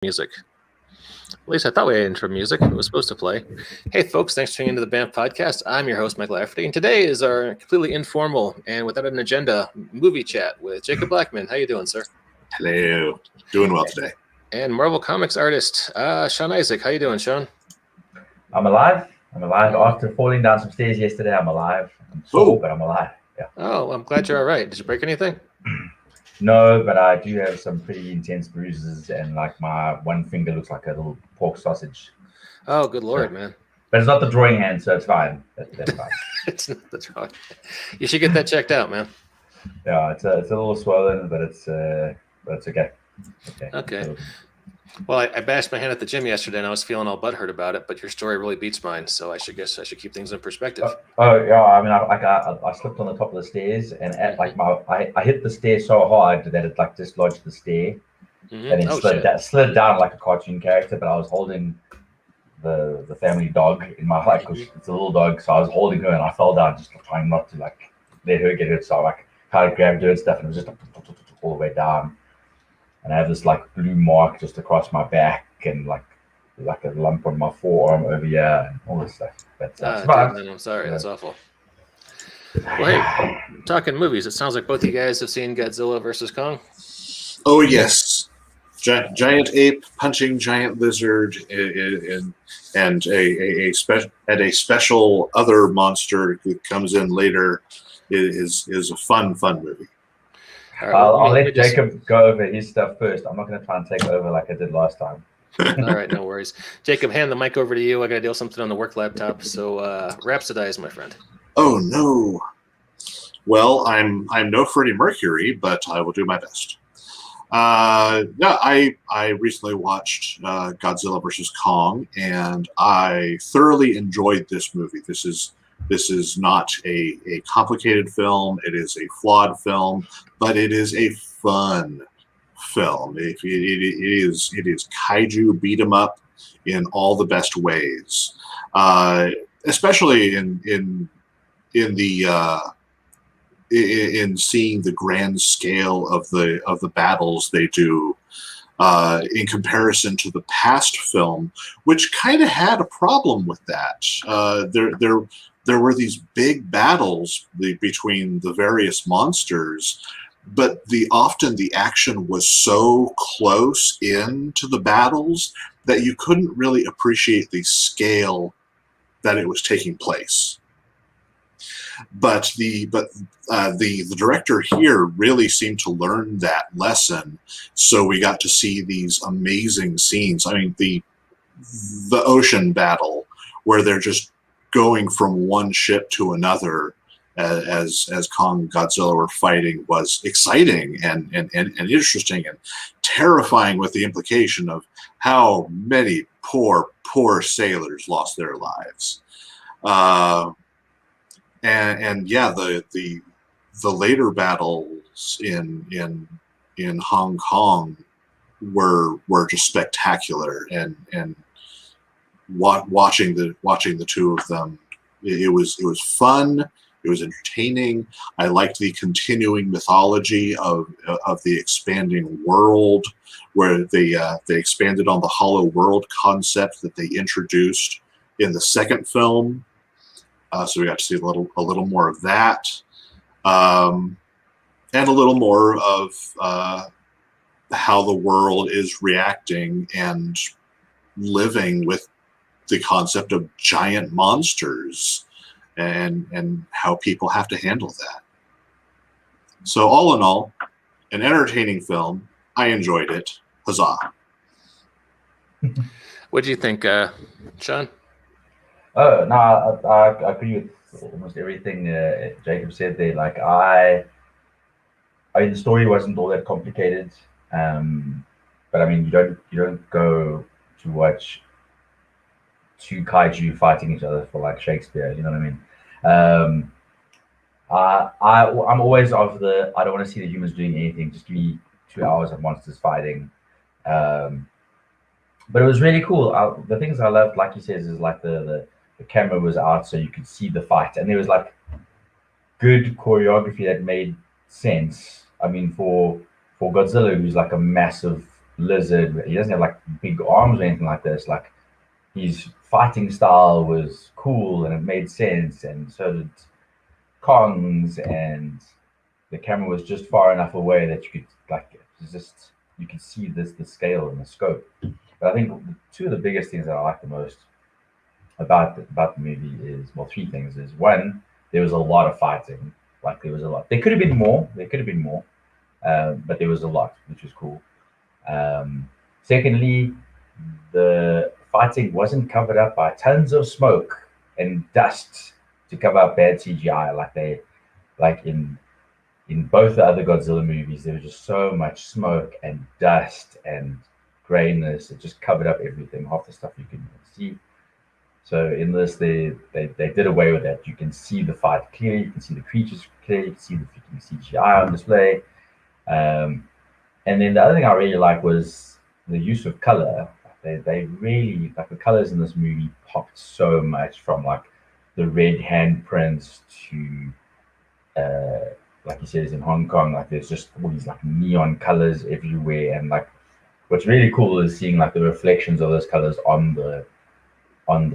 Music. At least I thought we had intro music. It was supposed to play. Hey, folks, thanks for tuning into the BAMF podcast. I'm your host, Michael Lafferty, and today is our completely informal and without an agenda movie chat with Jacob Blackman. How you doing, sir? Hello. Doing well today. And Marvel Comics artist, Sean Isaac. How you doing, Sean? I'm alive. After falling down some stairs yesterday, I'm alive. I'm sore, but I'm alive. Yeah. Oh, I'm glad you're all right. Did you break anything? No, but I do have some pretty intense bruises, and like my one finger looks like a little pork sausage. Oh, good Lord, man. But it's not the drawing hand, so it's fine. That's fine. It's not the drawing. You should get that checked out, man. Yeah, it's a little swollen, but it's okay. Okay. Well, I bashed my hand at the gym yesterday, and I was feeling all butthurt about it. But your story really beats mine, so I should keep things in perspective. Oh yeah, I mean, I slipped on the top of the stairs, and I hit the stair so hard that it like dislodged the stair, and it slid down like a cartoon character. But I was holding the family dog in my it's a little dog, so I was holding her, and I fell down, just trying not to like let her get hurt. So I like kind of grabbed her and stuff, and it was just all the way down. And I have this like blue mark just across my back, and like a lump on my forearm over here, and all this stuff. But I'm sorry, that's awful. Well, hey, talking movies, it sounds like both you guys have seen Godzilla versus Kong. Oh yes, giant ape punching giant lizard, and a special other monster that comes in later is a fun movie. Right, I'll let Jacob go over his stuff first. I'm not going to try and take over like I did last time. All right, no worries. Jacob, hand the mic over to you. I got to deal with something on the work laptop. So rhapsodize, my friend. Oh no. Well, I'm no Freddie Mercury, but I will do my best. I recently watched Godzilla versus Kong, and I thoroughly enjoyed this movie. This is not a complicated film. It is a flawed film, but it is a fun film. It is kaiju beat 'em up in all the best ways, especially in seeing the grand scale of the battles they do. In comparison to the past film, which kind of had a problem with that. There were these big battles between the various monsters, but often the action was so close into the battles that you couldn't really appreciate the scale that it was taking place. But the director here really seemed to learn that lesson, so we got to see these amazing scenes. I mean, the ocean battle where they're just going from one ship to another as Kong and Godzilla were fighting was exciting and interesting and terrifying, with the implication of how many poor sailors lost their lives. And yeah, the later battles in Hong Kong were just spectacular, and watching the two of them, it was fun. It was entertaining. I liked the continuing mythology of the expanding world, where they expanded on the hollow world concept that they introduced in the second film. So we got to see a little more of that, and a little more of how the world is reacting and living with the concept of giant monsters, and how people have to handle that. So all in all, an entertaining film. I enjoyed it. Huzzah! What do you think, Sean? Oh no, I agree with almost everything Jacob said there. Like I mean, the story wasn't all that complicated, but I mean, you don't go to watch two kaiju fighting each other for like Shakespeare. You know what I mean? I'm always of the I don't want to see the humans doing anything. Just give me 2 hours of monsters fighting. But it was really cool. The things I loved, like you said, is like the camera was out so you could see the fight, and there was like good choreography that made sense. I mean, for Godzilla, who's like a massive lizard. He doesn't have like big arms or anything like this. Like his fighting style was cool and it made sense, and so did Kong's, and the camera was just far enough away that you could you could see the scale and the scope. But I think two of the biggest things that I like the most about the movie is, well, three things. Is one, there was a lot of fighting. Like there was a lot. There could have been more. But there was a lot, which was cool. Secondly, the fighting wasn't covered up by tons of smoke and dust to cover up bad CGI like in both the other Godzilla movies. There was just so much smoke and dust and grayness. It just covered up everything, half the stuff you can see. So in this, they did away with that. You can see the fight clearly. You can see the creatures clearly. You can see the freaking CGI on display. And then the other thing I really like was the use of color. They really, like, the colors in this movie popped so much, from like the red handprints to like you said, is in Hong Kong. Like there's just all these like neon colors everywhere, and like what's really cool is seeing like the reflections of those colors on the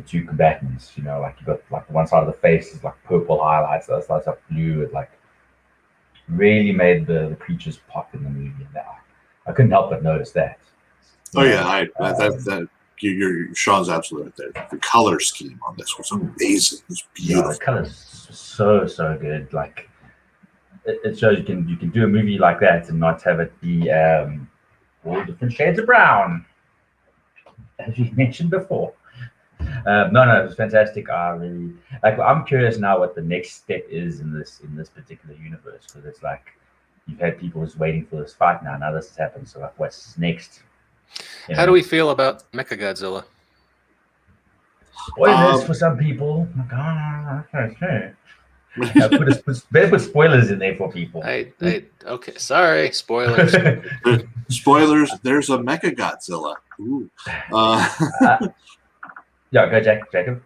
two combatants. You know, like you got like one side of the face is like purple highlights, the other side's like blue. It like really made the creatures pop in the movie, and I couldn't help but notice that. Sean's absolutely right there. The color scheme on this was amazing. It was beautiful. Yeah, the colors so good. Like it shows you can do a movie like that and not have it be all different shades of brown, as you mentioned before. No, it was fantastic. I'm curious now what the next step is in this particular universe, because it's like you've had people just waiting for this fight now. Now this has happened, so like, what's next? How do we feel about Mechagodzilla? Spoilers for some people. Better put spoilers in there for people. Okay, sorry, spoilers. Spoilers. There's a Mechagodzilla. Ooh. Yeah, go, Jacob.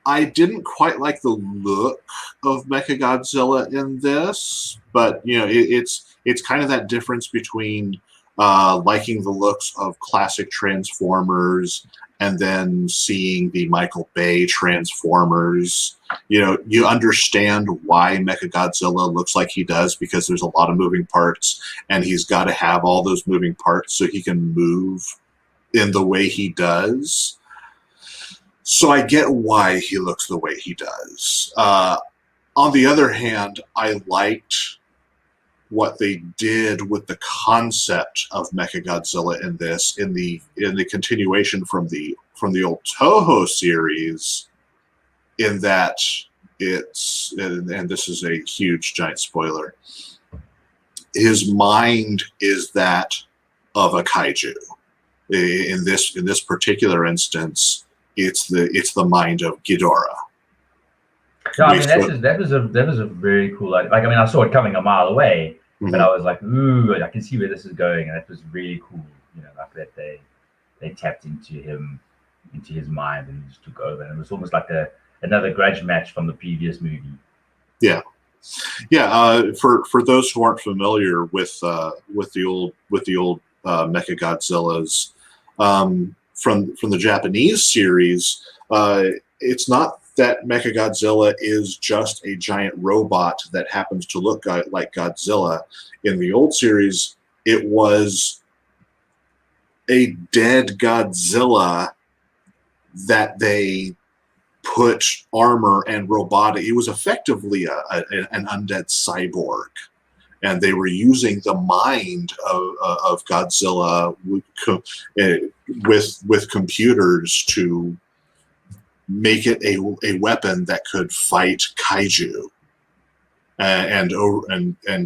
I didn't quite like the look of Mechagodzilla in this, but you know, it's kind of that difference between liking the looks of classic Transformers and then seeing the Michael Bay Transformers. You know, you understand why Mechagodzilla looks like he does, because there's a lot of moving parts, and he's got to have all those moving parts so he can move in the way he does. So I get why he looks the way he does. On the other hand, I liked what they did with the concept of Mechagodzilla in this, in the continuation from the old Toho series, in that it's, and this is a huge giant spoiler, his mind is that of a kaiju. In this particular instance, it's the mind of Ghidorah. No, I mean that was a very cool idea. Like, I mean, I saw it coming a mile away, but I was like, ooh, I can see where this is going, and that was really cool. You know, like that they tapped into his mind and just took over, and it was almost like another grudge match from the previous movie. Yeah. For those who aren't familiar with the old Mechagodzillas from the Japanese series, it's not that Mechagodzilla is just a giant robot that happens to look like Godzilla. In the old series, it was a dead Godzilla that they put armor and robotic. He was effectively an undead cyborg, and they were using the mind of Godzilla with computers to make it a weapon that could fight kaiju. And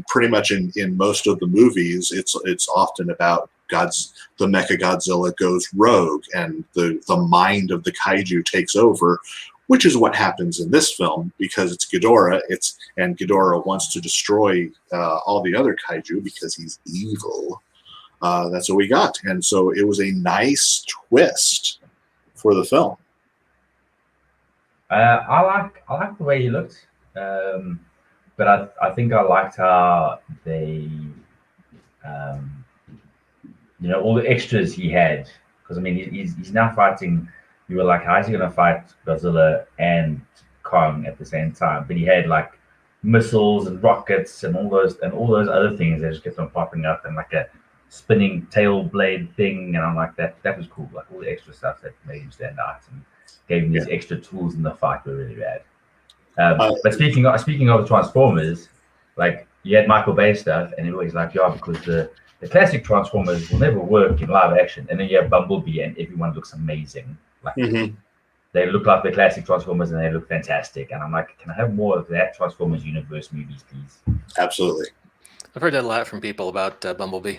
pretty much in most of the movies, it's often about the Mechagodzilla goes rogue and the mind of the kaiju takes over, which is what happens in this film, because it's Ghidorah. And Ghidorah wants to destroy all the other kaiju because he's evil. That's what we got, and so it was a nice twist for the film. I like the way he looked, but I think I liked how they all the extras he had. Because I mean, he's now fighting. You were like, how is he going to fight Godzilla and Kong at the same time? But he had like missiles and rockets and all those other things that just kept on popping up, and like a spinning tail blade thing. And I'm like, that was cool. Like all the extra stuff that made him stand out and gave him these extra tools in the fight were really rad. But speaking of the Transformers, like you had Michael Bay stuff, and everybody's like, yeah, because the classic Transformers will never work in live action, and then you have Bumblebee, and everyone looks amazing. Like they look like the classic Transformers, and they look fantastic. And I'm like, can I have more of that Transformers universe movies, please? Absolutely. I've heard that a lot from people about Bumblebee.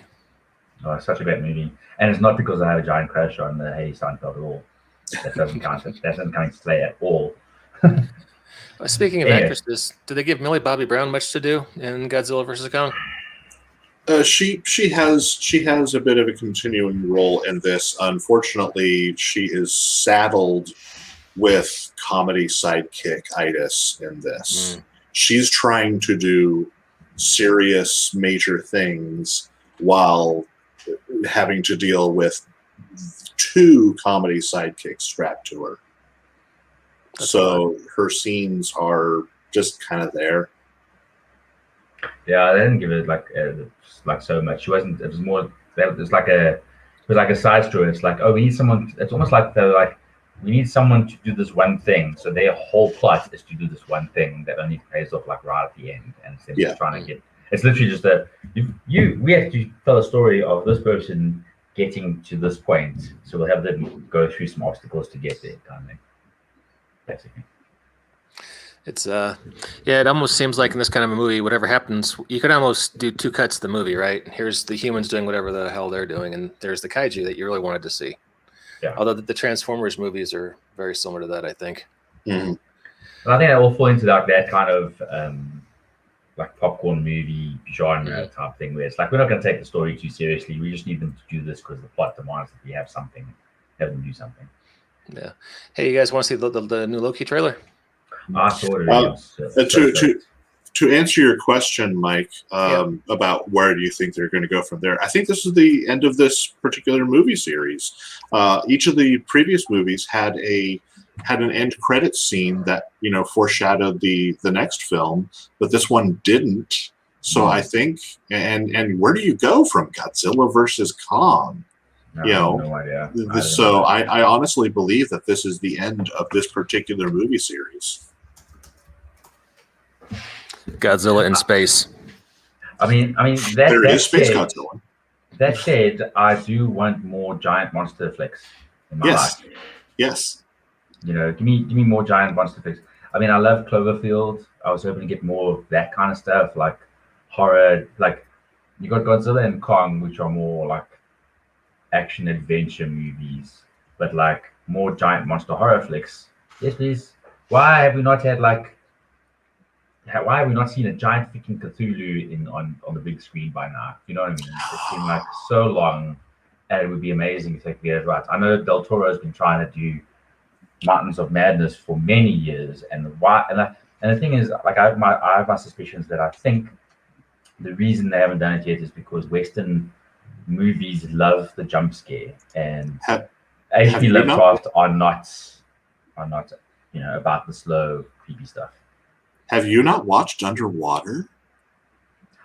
Oh, it's such a great movie, and it's not because I had a giant crush on the Hailee Steinfeld at all. That doesn't count. That doesn't come into play at all. Speaking of actresses, do they give Millie Bobby Brown much to do in Godzilla vs. Kong? She has a bit of a continuing role in this. Unfortunately, she is saddled with comedy sidekick-itis in this. She's trying to do serious major things while having to deal with 2 comedy sidekicks strapped to her. So her scenes are just kind of there. Yeah, they didn't give it like so much. She wasn't. It was more. It was like a side story. It's like, oh, we need someone. It's almost like they're like, we need someone to do this one thing. So their whole plot is to do this one thing that only pays off like right at the end, and instead of trying to get. It's literally just that we have to tell a story of this person getting to this point. So we'll have them go through some obstacles to get there, kind of thing. Basically. It's it almost seems like in this kind of a movie, whatever happens, you could almost do 2 cuts of the movie, right? Here's the humans doing whatever the hell they're doing, and there's the kaiju that you really wanted to see. Yeah. Although the Transformers movies are very similar to that, I think. Mm-hmm. And I think they all fall into like that kind of like popcorn movie genre type thing, where it's like, we're not going to take the story too seriously. We just need them to do this because the plot demands that we have them do something. Yeah. Hey, you guys want to see the new Loki trailer? I thought it was. To answer your question, Mike, about where do you think they're going to go from there, I think this is the end of this particular movie series. Each of the previous movies had an end credits scene that foreshadowed the next film, but this one didn't. So I think, and where do you go from Godzilla versus Kong? I have no idea. So I honestly believe that this is the end of this particular movie series. Godzilla in space. I mean, there is space Godzilla. That said, I do want more giant monster flicks in my life. Yes. Give me more giant monster flicks. I mean, I love Cloverfield. I was hoping to get more of that kind of stuff, like horror. Like you got Godzilla and Kong, which are more like action adventure movies, but like more giant monster horror flicks. Yes, please. Why have we not seen a giant freaking Cthulhu on the big screen by now? You know what I mean? It's been like so long, and it would be amazing if they could get it right. I know Del Toro has been trying to do Mountains of Madness for many years, and the thing is, like, I have my suspicions that I think the reason they haven't done it yet is because Western movies love the jump scare, and H.P. Lovecraft are not about the slow, creepy stuff. Have you not watched Underwater?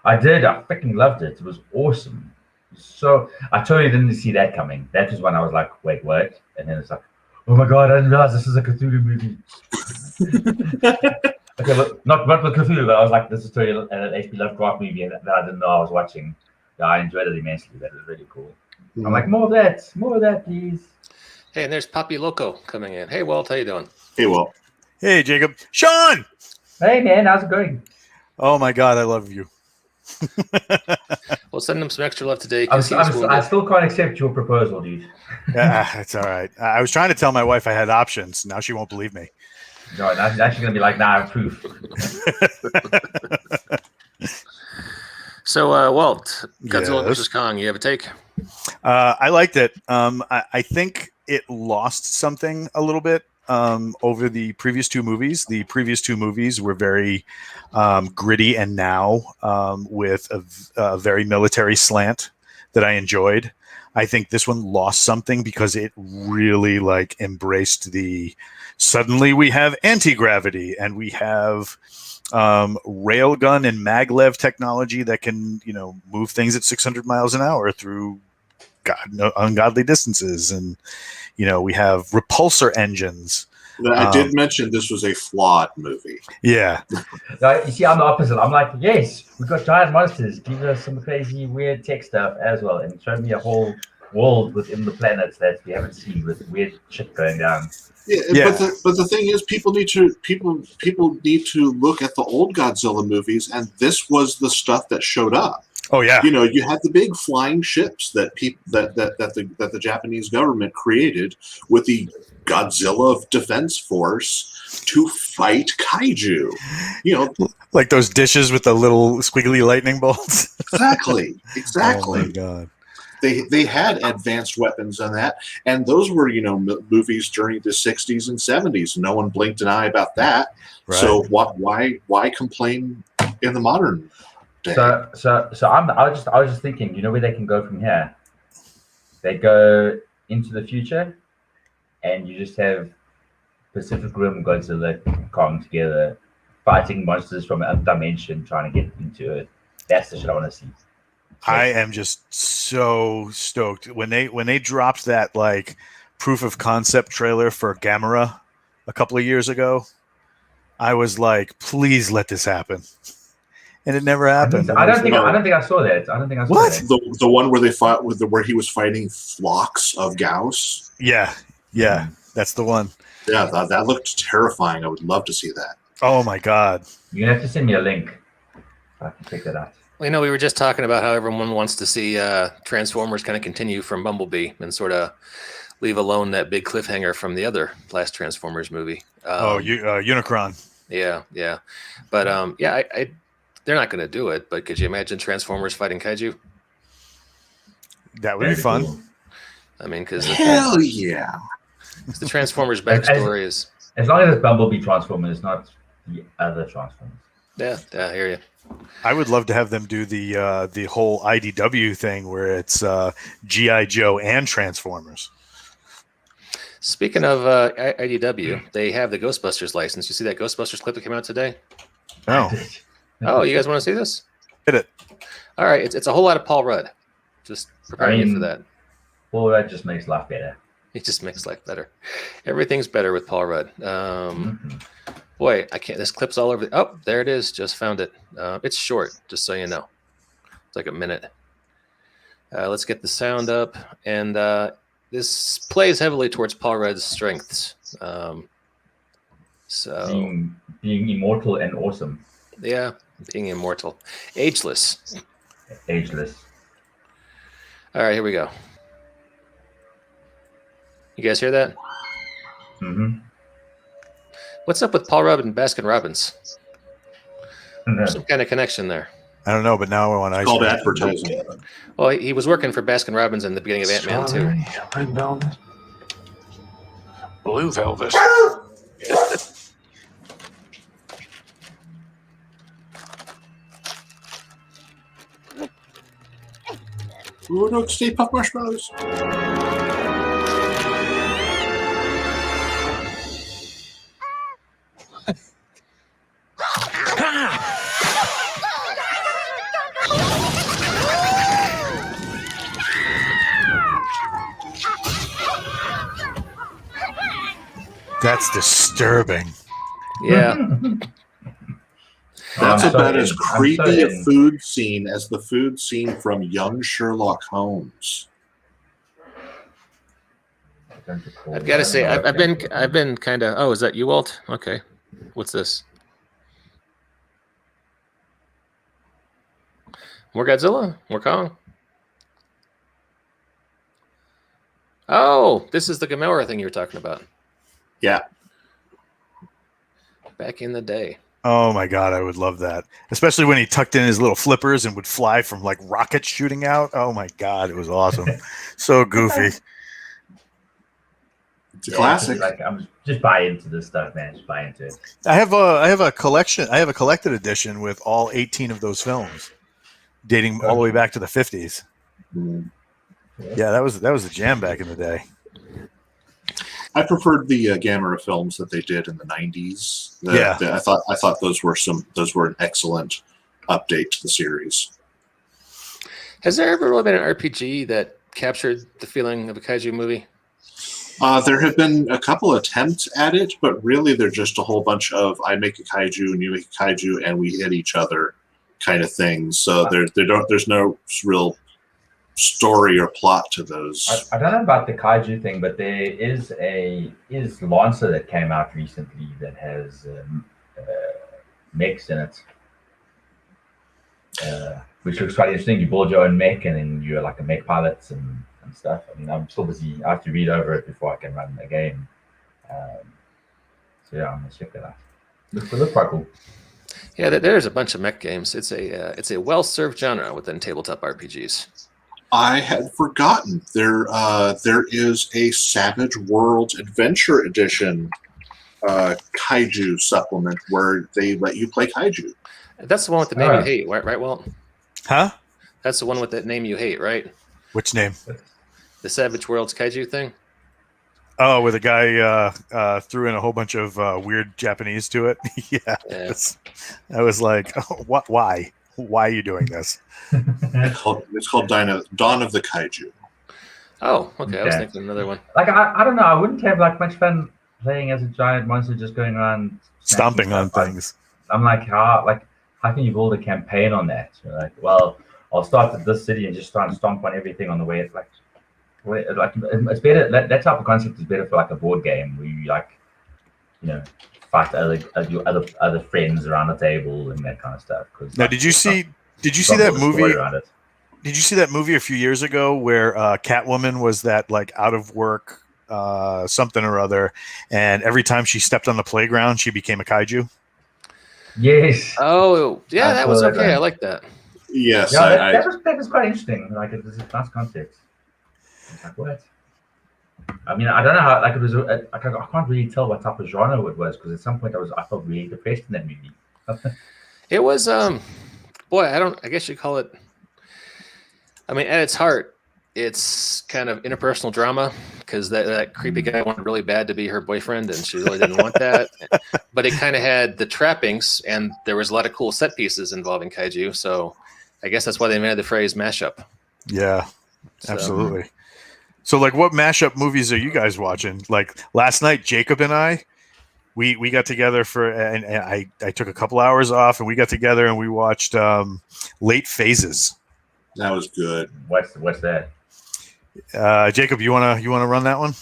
I did. I freaking loved it. It was awesome. So I totally didn't see that coming. That was when I was like, wait, what? And then it's like, oh my god, I didn't realize this is a Cthulhu movie. Okay, but not with Cthulhu, but I was like, this is totally an H.P. Lovecraft movie that I didn't know I was watching. Yeah, I enjoyed it immensely. That was really cool. Mm-hmm. I'm like, more of that, please. Hey, and there's Poppy Loco coming in. Hey, Walt, how you doing? Hey, Walt. Hey, Jacob. Sean! Hey, man, how's it going? Oh, my God, I love you. We'll send him some extra love today. I still can't accept your proposal, dude. It's all right. I was trying to tell my wife I had options. Now she won't believe me. No, that's actually going to be like, nah, I have proof. So, Walt, Godzilla vs. Kong, you have a take? I liked it. I think it lost something a little bit. over the previous two movies. The previous two movies were very gritty and now with a very military slant that I enjoyed. I think this one lost something because it really like embraced the suddenly we have anti-gravity and we have railgun and maglev technology that can, move things at 600 miles an hour through ungodly distances. And, we have repulsor engines. I did mention this was a flawed movie. Yeah. You see, I'm the opposite. I'm like, yes, we've got giant monsters. Give us some crazy, weird tech stuff as well. And show me a whole world within the planets that we haven't seen with weird shit going down. Yeah. But the thing is, people need to look at the old Godzilla movies, and this was the stuff that showed up. Oh yeah. You had the big flying ships that the Japanese government created with the Godzilla Defense Force to fight kaiju. Like those dishes with the little squiggly lightning bolts. Exactly. Oh my god. They had advanced weapons on that, and those were movies during the 60s and 70s. No one blinked an eye about that. Right. So why complain in the modern day? I was just thinking, where they can go from here? They go into the future, and you just have Pacific Rim Godzilla Kong together, fighting monsters from another dimension, trying to get into Earth. That's the shit I want to see. I am just so stoked when they dropped that like proof of concept trailer for Gamera a couple of years ago. I was like, please let this happen, and it never happened. I don't think I saw that. What? The one where they fought where he was fighting flocks of Gauss. Yeah, that's the one. Yeah, that looked terrifying. I would love to see that. Oh my god! You're gonna have to send me a link. I can check that out. Well, we were just talking about how everyone wants to see Transformers kind of continue from Bumblebee and sort of leave alone that big cliffhanger from the other last Transformers movie. Unicron. Yeah. But they're not going to do it. But could you imagine Transformers fighting kaiju? That would be fun. Cool. I mean, because hell yeah, the Transformers backstory is as long as it's Bumblebee Transformers, not the other Transformers. Yeah, I hear you. I would love to have them do the whole IDW thing where it's G.I. Joe and Transformers. Speaking of IDW, they have the Ghostbusters license. You see that Ghostbusters clip that came out today? No. Oh, you guys want to see this? Hit it. All right, it's a whole lot of Paul Rudd. Just preparing you for that. Paul Rudd just makes life better. It just makes life better. Everything's better with Paul Rudd. Boy, I can't. This clip's all over. Oh, there it is. Just found it. It's short, just so you know. It's like a minute. Let's get the sound up. And this plays heavily towards Paul Rudd's strengths. Being immortal and awesome. Yeah, being immortal. Ageless. All right, here we go. You guys hear that? Mm-hmm. What's up with Paul Rudd and Baskin Robbins? There's some kind of connection there. I don't know, but now I want to. It's called advertising. Well, he was working for Baskin Robbins in the beginning of Ant-Man 2. Red velvet, blue velvet. Ooh, no, Stay Puft Marshmallows. That's disturbing. Yeah. That's about as creepy a food scene as the food scene from Young Sherlock Holmes. I've got to say, I've been kind of. Oh, is that you, Walt? Okay. What's this? More Godzilla? More Kong? Oh, this is the Gamera thing you were talking about. Yeah. Back in the day. Oh my god, I would love that. Especially when he tucked in his little flippers and would fly from like rockets shooting out. Oh my god, it was awesome. So goofy. It's a classic. Like I'm just buy into this stuff, man. Just buy into it. I have a collection. I have a collected edition with all 18 of those films, dating all the way back to the 50s. Yeah, that was a jam back in the day. I preferred the Gamera films that they did in the 90s. I thought those were an excellent update to the series. Has there ever really been an RPG that captured the feeling of a kaiju movie? There have been a couple attempts at it, but really they're just a whole bunch of I make a kaiju and you make a kaiju and we hit each other kind of things. So there's no real story or plot to those. I don't know about the kaiju thing, but there is Lancer that came out recently that has mechs in it, which looks quite interesting. You build your own mech and then you're like a mech pilot and stuff. I mean, I'm still busy. I have to read over it before I can run the game. So yeah, I'm gonna check that out. Looks quite cool. Yeah, there's a bunch of mech games. It's a well-served genre within tabletop RPGs. I had forgotten there is a Savage Worlds Adventure Edition kaiju supplement where they let you play kaiju. That's the one with the name you hate, right, Walt? Huh? That's the one with that name you hate, right? Which name? The Savage Worlds kaiju thing? Oh, where the guy threw in a whole bunch of weird Japanese to it. Yeah. I was like, oh, what? Why? Why are you doing this? It's called Dawn of the Kaiju. Oh, okay. I was thinking another one. Like I don't know. I wouldn't have like much fun playing as a giant monster, just going around stomping on things. I'm like, how can you build a campaign on that? You're like, well, I'll start at this city and just try and stomp on everything on the way. It's like it's better. That type of concept is better for like a board game where you fight your other friends around the table and that kind of stuff. Now, did you see that movie? Did you see that movie a few years ago where Catwoman was that like out of work something or other, and every time she stepped on the playground, she became a kaiju? Yes. Oh, yeah, that was okay. I like that. Yes, yeah, that was quite interesting. Like it was a nice concept. Like what? I mean, I don't know how. Like it was. I can't really tell what type of genre it was because at some point I felt really depressed in that movie. It was boy, I guess you call it. I mean, at its heart, it's kind of interpersonal drama because that creepy guy wanted really bad to be her boyfriend, and she really didn't want that. But it kind of had the trappings, and there was a lot of cool set pieces involving kaiju. So I guess that's why they made the phrase mashup. Yeah, absolutely. So, like, what mashup movies are you guys watching? Like last night, Jacob and I, we got together and I took a couple hours off, and we got together and we watched Late Phases. That was good. What's that? Jacob, you wanna run that one?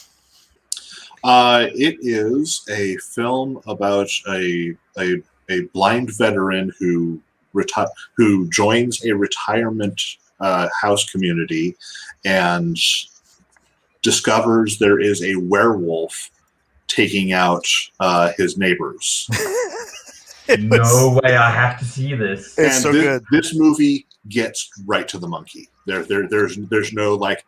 It is a film about a blind veteran who joins a retirement house community and discovers there is a werewolf taking out his neighbors. No way! I have to see this. It's so good. This movie gets right to the monkey. There's no like,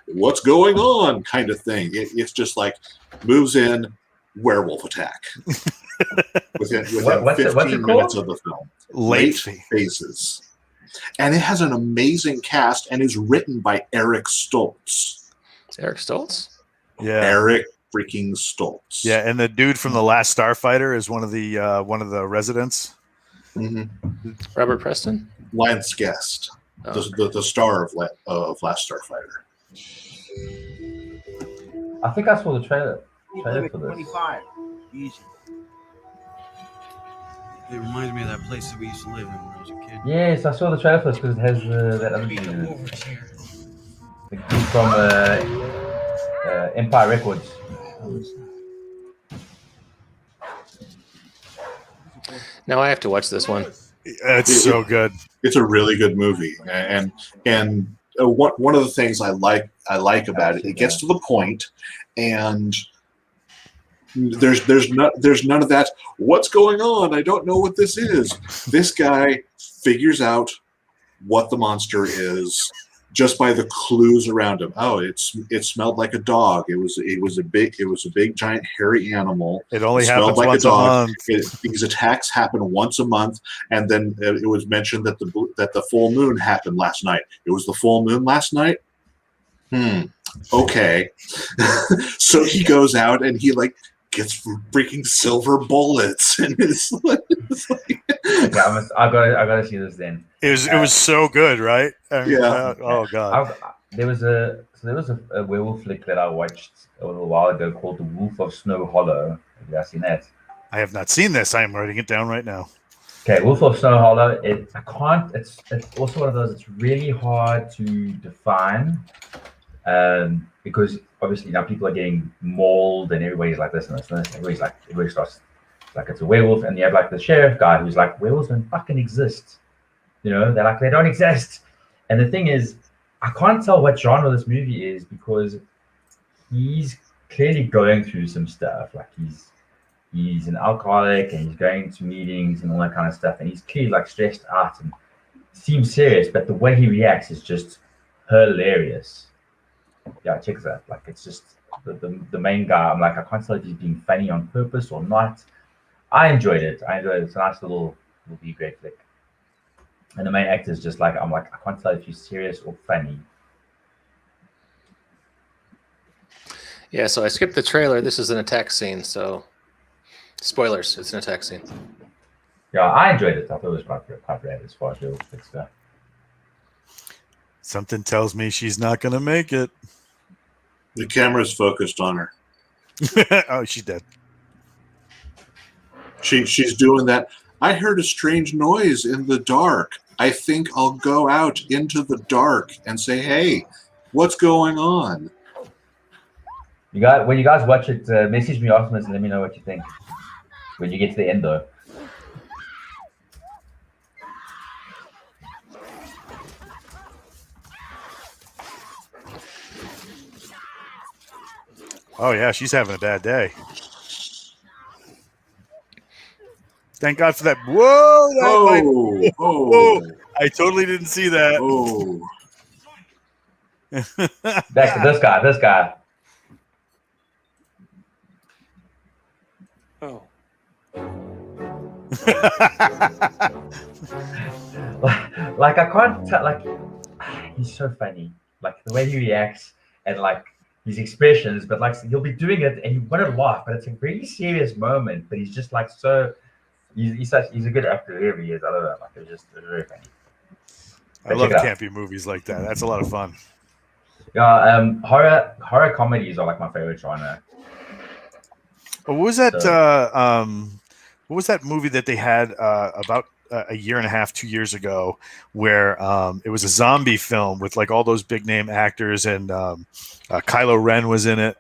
what's going on kind of thing. It's just like moves in, werewolf attack. within 15 minutes of the film. Late Phases. And it has an amazing cast and is written by Eric Stoltz. Eric Stoltz? Yeah. Eric freaking Stoltz. Yeah, and the dude from The Last Starfighter is one of the residents. Mm-hmm. Robert Preston? Lance Guest. Oh. The star of Last Starfighter. I think I saw the trailer for this. 25. Easy. It reminds me of that place that we used to live in when I was a kid. Yes, I saw the trailer for this because it has that other dude in it. The dude from Empire Records. Now I have to watch this one. It's so good. It's a really good movie, and one of the things I like about it, it gets to the point, and there's none of that. What's going on? I don't know what this is. This guy figures out what the monster is just by the clues around him. Oh, it smelled like a dog. It was a big giant hairy animal. It only smelled happens like once a dog. month. These attacks happen once a month, and then it was mentioned that the full moon happened last night. It was the full moon last night. Okay. So he goes out and he like gets freaking silver bullets, and it's like okay, I gotta see this then. It was so good, right? I mean, Yeah. Oh god. There was a werewolf flick that I watched a little while ago called The Wolf of Snow Hollow. Have you guys seen that? I have not seen this. I am writing it down right now. Okay, Wolf of Snow Hollow. It's also one of those. It's really hard to define, because obviously now people are getting mauled and everybody's like this and this and this. Everybody starts like it's a werewolf, and you have like the sheriff guy who's like, werewolves don't fucking exist. You know, they're like, they don't exist. And the thing is, I can't tell what genre this movie is because he's clearly going through some stuff. Like he's an alcoholic and he's going to meetings and all that kind of stuff, and he's clearly like stressed out and seems serious, but the way he reacts is just hilarious. Yeah, check this out. Like it's just the main guy. I'm like, I can't tell if he's being funny on purpose or not. I enjoyed it. It's a nice little B grade flick. And the main actor is just like, I'm like, I can't tell if he's serious or funny. Yeah, so I skipped the trailer. This is an attack scene, so spoilers. It's an attack scene. Yeah, I enjoyed it. I thought it was quite rad as far as real flick stuff. Something tells me she's not going to make it. The camera's focused on her. Oh, she's dead. She's doing that. I heard a strange noise in the dark. I think I'll go out into the dark and say, hey, what's going on? When you guys watch it, message me afterwards and let me know what you think. When you get to the end, though. Oh, yeah, she's having a bad day. Thank God for that. Whoa! Whoa! I totally didn't see that. Oh. Back to this guy. Oh. Like I can't tell. Like he's so funny. Like the way he reacts and like his expressions, but like he'll be doing it and you want to laugh, but it's a really serious moment. But he's just like so. He's a good actor, whoever he is. I don't know. Like it's very funny. I love campy movies like that. That's a lot of fun. Yeah, horror comedies are like my favorite genre. What was that? What was that movie that they had about a year and a half, 2 years ago, where it was a zombie film with like all those big name actors, and Kylo Ren was in it.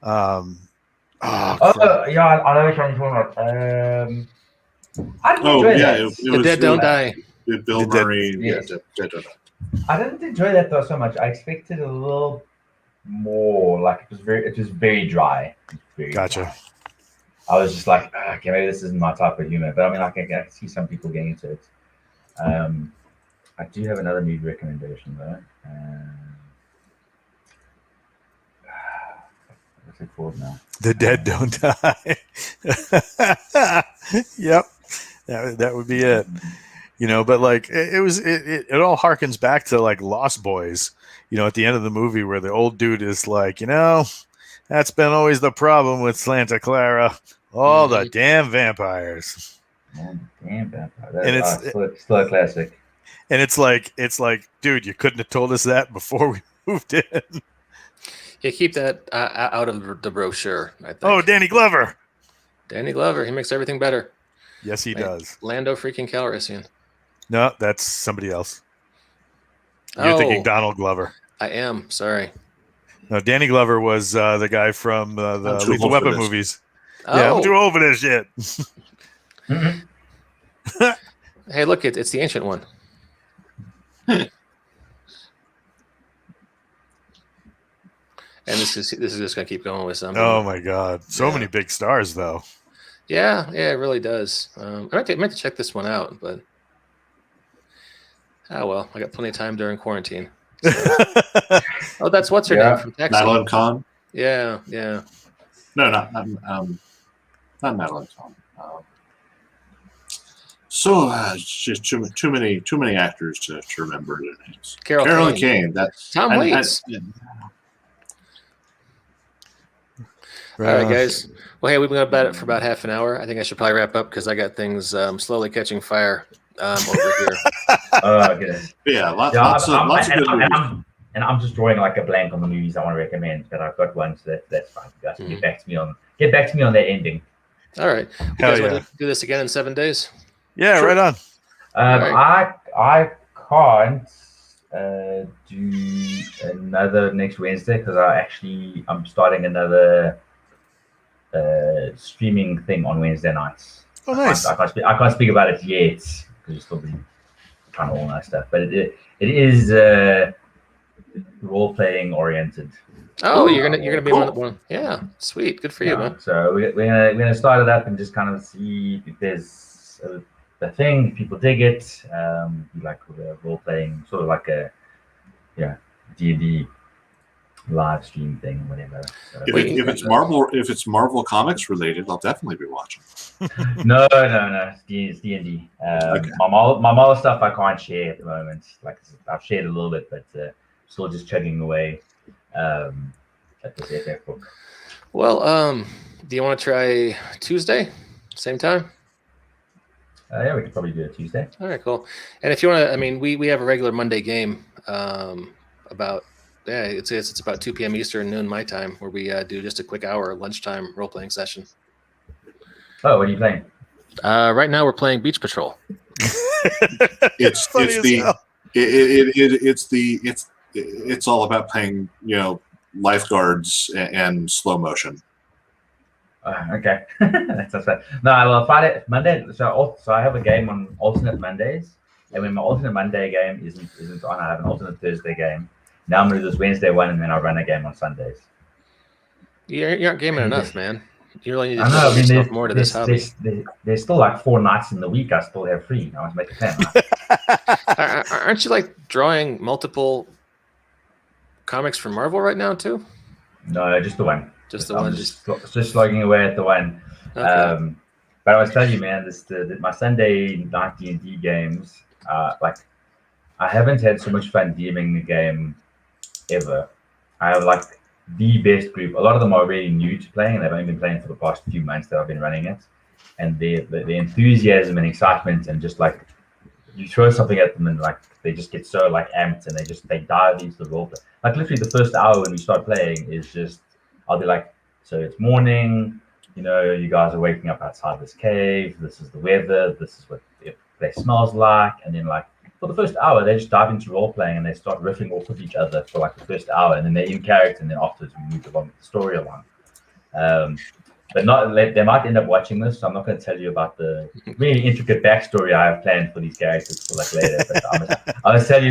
Yeah, I know which one you're talking about. I didn't enjoy that. It was The Dead Don't Die. Bill Murray. Yes. Dead Don't Die. I didn't enjoy that though so much. I expected a little more. Like it was very dry. Gotcha. Dry. I was just like, okay, maybe this isn't my type of humor. But I mean, like I can see some people getting into it. I do have another movie recommendation though. What's it called now? The Dead Don't Die. Yep, that would be it. You know, but like it all harkens back to like Lost Boys. You know, at the end of the movie where the old dude is like, you know, that's been always the problem with Santa Clara. All the damn vampires. Damn vampires. And it's still a classic. And it's like, dude, you couldn't have told us that before we moved in. Yeah, keep that out of the brochure, I think. Oh, Danny Glover. Danny Glover. He makes everything better. Yes, he does. Lando freaking Calrissian. No, that's somebody else. You're thinking Donald Glover. I am. Sorry. No, Danny Glover was the guy from the Lethal Weapon movies. Oh. Yeah, I'm too old for this shit. Hey, look, it's the ancient one. And this is just gonna keep going with something. Oh my God, so many big stars though. Yeah, it really does. I meant to check this one out, but well, I got plenty of time during quarantine. Oh, that's what's her name from Texas. Madeline Kahn. Yeah. No, not Madeline Kahn. Just too many actors to remember their names. Carolyn Kane. Tom Waits. All right, guys. Well, hey, we've been about it for about half an hour. I think I should probably wrap up because I got things slowly catching fire over here. Oh, goodness. Yeah, lots of good movies. And I'm just drawing like a blank on the movies I want to recommend, but I've got one, so that's fine. You guys can get back to me on that ending. All right. You guys want to do this again in 7 days? Yeah, sure. Right on. Right. I can't do another next Wednesday because I'm starting another streaming thing on Wednesday nights. Oh, nice. I can't speak about it yet because you're still been trying to organize stuff, but it is role playing oriented. Oh, you're gonna be one. Yeah, sweet. Good for you, man. So we're gonna start it up and just kind of see if there's a thing, if people dig it. Like role playing, sort of like a D&D live stream thing, whatever. So, if it's Marvel Comics related, I'll definitely be watching. No, it's D&D. Okay. My Marvel stuff I can't share at the moment. Like I've shared a little bit, but still just chugging away at this FF book. Well, do you want to try Tuesday, same time? Yeah, we could probably do it Tuesday. All right, cool. And if you want to, I mean, we have a regular Monday game it's about 2 p.m. Eastern, noon my time, where we do just a quick hour lunchtime role playing session. Oh, what are you playing? Right now we're playing Beach Patrol. It's all about playing, lifeguards and slow motion. Okay, that's fine. No, well, Monday. So I have a game on alternate Mondays, and when my alternate Monday game isn't on, I have an alternate Thursday game. Now I'm gonna do this Wednesday one, and then I run a game on Sundays. You aren't gaming enough, man. You really need to put yourself more to this hobby. There's still like 4 nights in the week I still have free. I want to make a plan. Aren't you like drawing multiple comics from Marvel right now too? No, just the one. Just the one. Just slugging away at the one. Okay. But I was telling you, man, my Sunday night D&D games, like I haven't had so much fun DMing the game ever. I have like the best group. A lot of them are really new to playing, and they've only been playing for the past few months that I've been running it. And the enthusiasm and excitement, and just like you throw something at them, and like they just get so like amped, and they dive into the role play. Like literally the first hour when we start playing is just, I'll be like, so it's morning, you guys are waking up outside this cave, this is the weather, this is what the place smells like, and then like for the first hour they just dive into role playing and they start riffing off of each other for like the first hour, and then they're in character, and then afterwards we move along with the story along. But they might end up watching this, so I'm not going to tell you about the really intricate backstory I have planned for these characters for like later. But I'm gonna tell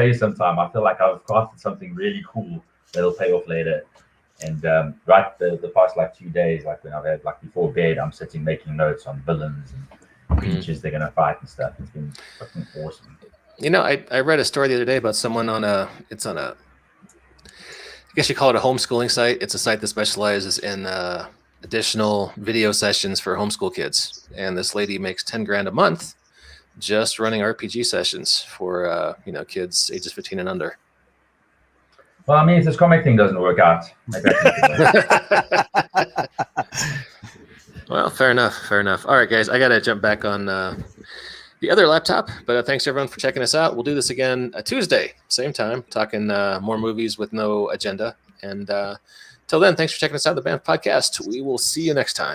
you sometime. I feel like I've crafted something really cool that'll pay off later. And the past like 2 days, like when I've had like before bed, I'm sitting making notes on villains and creatures they're gonna fight and stuff. It's been fucking awesome. I read a story the other day about someone on I guess you call it a homeschooling site. It's a site that specializes in additional video sessions for homeschool kids. And this lady makes $10,000 a month just running RPG sessions for kids ages 15 and under. Well, I mean, if this comic thing doesn't work out, maybe I can Well, fair enough. All right, guys, I got to jump back on the other laptop, but thanks everyone for checking us out. We'll do this again Tuesday, same time, talking more movies with no agenda. And till then, thanks for checking us out, the BAMF podcast. We will see you next time.